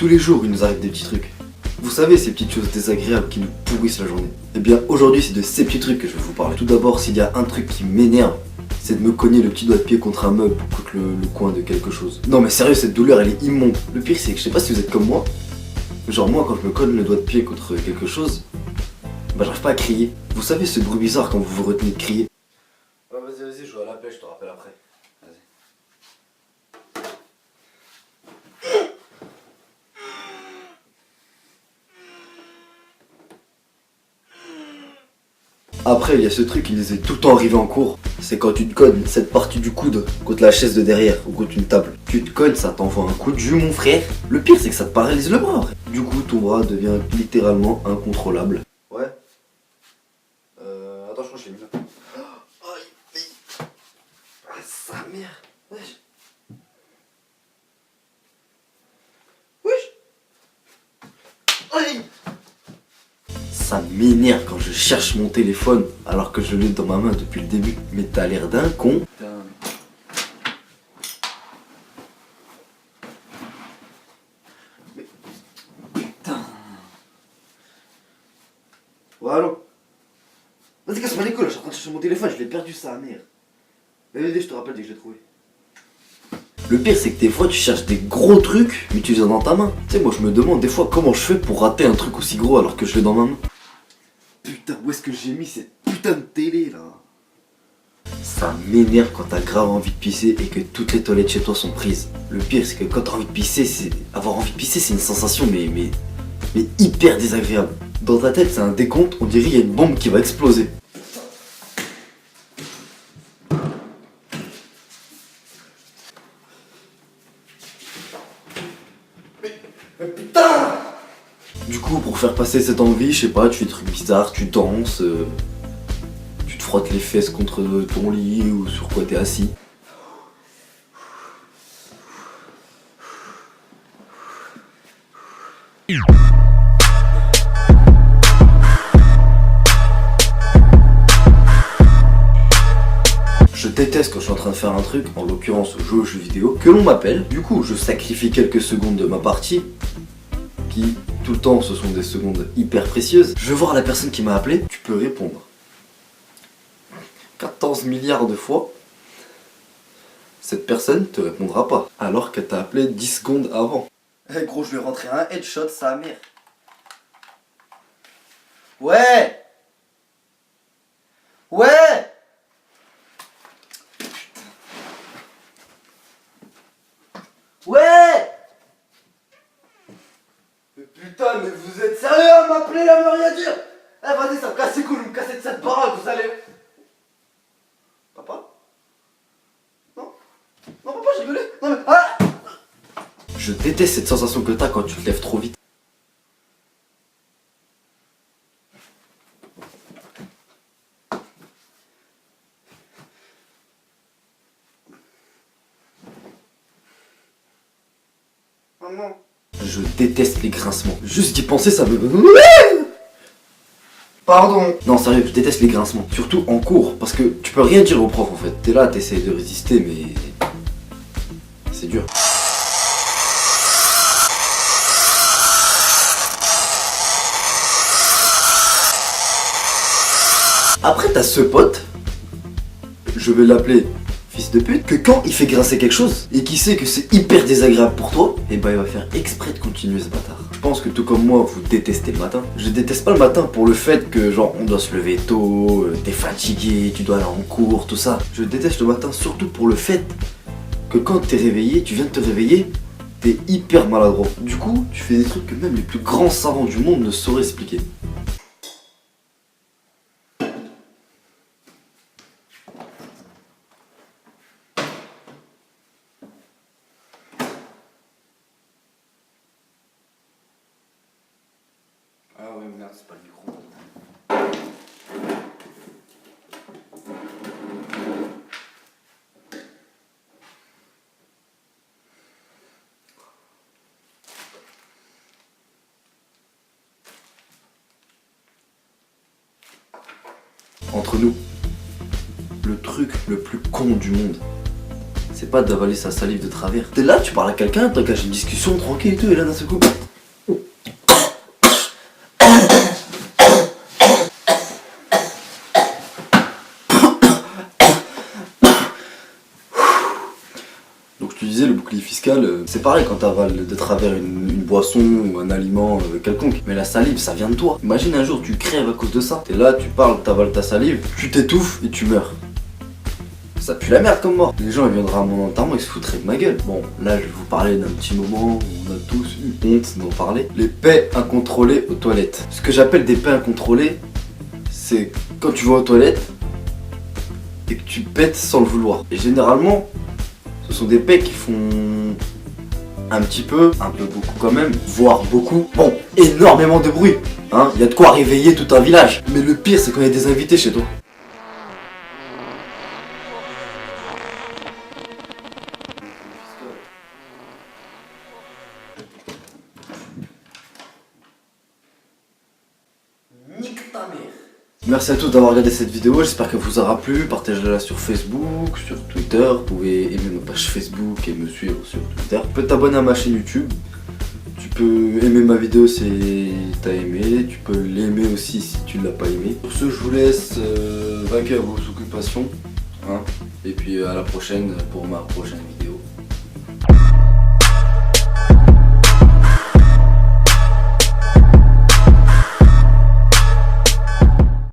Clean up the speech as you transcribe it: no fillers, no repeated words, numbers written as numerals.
Tous les jours, il nous arrive des petits trucs. Vous savez, ces petites choses désagréables qui nous pourrissent la journée. Eh bien, aujourd'hui, c'est de ces petits trucs que je vais vous parler. Tout d'abord, s'il y a un truc qui m'énerve, c'est de me cogner le petit doigt de pied contre un meuble ou contre le coin de quelque chose. Non mais sérieux, cette douleur, elle est immonde. Le pire, c'est que je sais pas si vous êtes comme moi. Genre moi, quand je me cogne le doigt de pied contre quelque chose, bah j'arrive pas à crier. Vous savez ce bruit bizarre quand vous vous retenez de crier? Ouais, vas-y, je vais à la pêche, je te rappelle après. Vas-y. Après, il y a ce truc qui nous est tout le temps arrivé en cours. C'est quand tu te cognes cette partie du coude contre la chaise de derrière ou contre une table. Tu te cognes, ça t'envoie un coup de jus, mon frère. Le pire, c'est que ça te paralyse le bras. Du coup, ton bras devient littéralement incontrôlable. Ouais. Attention, je l'ai mis là. Aïe. Ah, sa mère. Wesh. Aïe. Ça m'énerve quand je cherche mon téléphone alors que je l'ai dans ma main depuis le début. Mais t'as l'air d'un con. Mais... Putain. Ouais, allô. Vas-y, casse-moi les couilles, là, je suis en train de chercher mon téléphone, je l'ai perdu, sa mère. Mais vas-y, je te rappelle dès que je l'ai trouvé. Le pire, c'est que des fois, tu cherches des gros trucs, mais tu les as dans ta main. Tu sais, moi, je me demande des fois comment je fais pour rater un truc aussi gros alors que je l'ai dans ma main. Putain, où est-ce que j'ai mis cette putain de télé, là? Ça m'énerve quand t'as grave envie de pisser et que toutes les toilettes chez toi sont prises. Le pire, c'est que quand t'as envie de pisser, avoir envie de pisser, c'est une sensation, mais hyper désagréable. Dans ta tête, c'est un décompte, on dirait qu'il y a une bombe qui va exploser. Mais putain! Du coup, pour faire passer cette envie, je sais pas, tu fais des trucs bizarres, tu danses, tu te frottes les fesses contre ton lit ou sur quoi t'es assis. Je déteste quand je suis en train de faire un truc, en l'occurrence jouer aux jeux vidéo, que l'on m'appelle. Du coup, je sacrifie quelques secondes de ma partie, qui, tout le temps, ce sont des secondes hyper précieuses. Je vais voir la personne qui m'a appelé, tu peux répondre 14 milliards de fois. Cette personne te répondra pas, alors qu'elle t'a appelé 10 secondes avant. Eh gros, je vais rentrer un headshot, sa mère. Ouais! Ouais! Ouais! Mais putain, mais vous êtes sérieux à m'appeler à me rien dire? Eh vas-y, ça me casse les couilles, vous me cassez de cette baraque, vous allez... Papa? Non? Non papa, j'ai rigolé? Non mais... Ah! Je déteste cette sensation que t'as quand tu te lèves trop vite. Maman. Je déteste les grincements. Juste d'y penser, ça me... Pardon. Non, sérieux, je déteste les grincements. Surtout en cours, parce que tu peux rien dire au prof en fait. T'es là, t'essayes de résister, mais... c'est dur. Après, t'as ce pote, je vais l'appeler fils de pute, que quand il fait grincer quelque chose, et qu'il sait que c'est hyper désagréable pour toi, et bah il va faire exprès de continuer ce bâtard. Je pense que tout comme moi, vous détestez le matin. Je déteste pas le matin pour le fait que genre on doit se lever tôt, t'es fatigué, tu dois aller en cours, tout ça. Je déteste le matin surtout pour le fait que quand t'es réveillé, tu viens de te réveiller, t'es hyper maladroit. Du coup, tu fais des trucs que même les plus grands savants du monde ne sauraient expliquer. Ah ouais, merde, c'est pas le micro. Entre nous, le truc le plus con du monde, c'est pas d'avaler sa salive de travers. T'es là, tu parles à quelqu'un, t'engages une discussion tranquille et tout, et là d'un seul coup. Donc je te disais, le bouclier fiscal, c'est pareil quand t'avales de travers une boisson ou un aliment quelconque. Mais la salive, ça vient de toi. Imagine un jour, tu crèves à cause de ça. T'es là, tu parles, t'avales ta salive, tu t'étouffes et tu meurs. Ça pue la merde comme mort. Les gens ils viendraient à mon enterrement, ils se foutraient de ma gueule. Bon, là je vais vous parler d'un petit moment où on a tous eu honte d'en parler. Les paix incontrôlées aux toilettes. Ce que j'appelle des paix incontrôlées, c'est quand tu vas aux toilettes et que tu pètes sans le vouloir. Et généralement, ce sont des paix qui font un petit peu, un peu beaucoup quand même, voire beaucoup. Bon, énormément de bruit. Hein, y a de quoi réveiller tout un village. Mais le pire c'est quand il y a des invités chez toi. Nique ta mère. Merci à tous d'avoir regardé cette vidéo, j'espère qu'elle vous aura plu. Partagez-la sur Facebook, sur Twitter. Vous pouvez aimer ma page Facebook et me suivre sur Twitter. Tu peux t'abonner à ma chaîne YouTube. Tu peux aimer ma vidéo si t'as aimé. Tu peux l'aimer aussi si tu l'as pas aimé. Pour ce, je vous laisse vaquer à vos occupations. Hein. Et puis à la prochaine pour ma prochaine vidéo.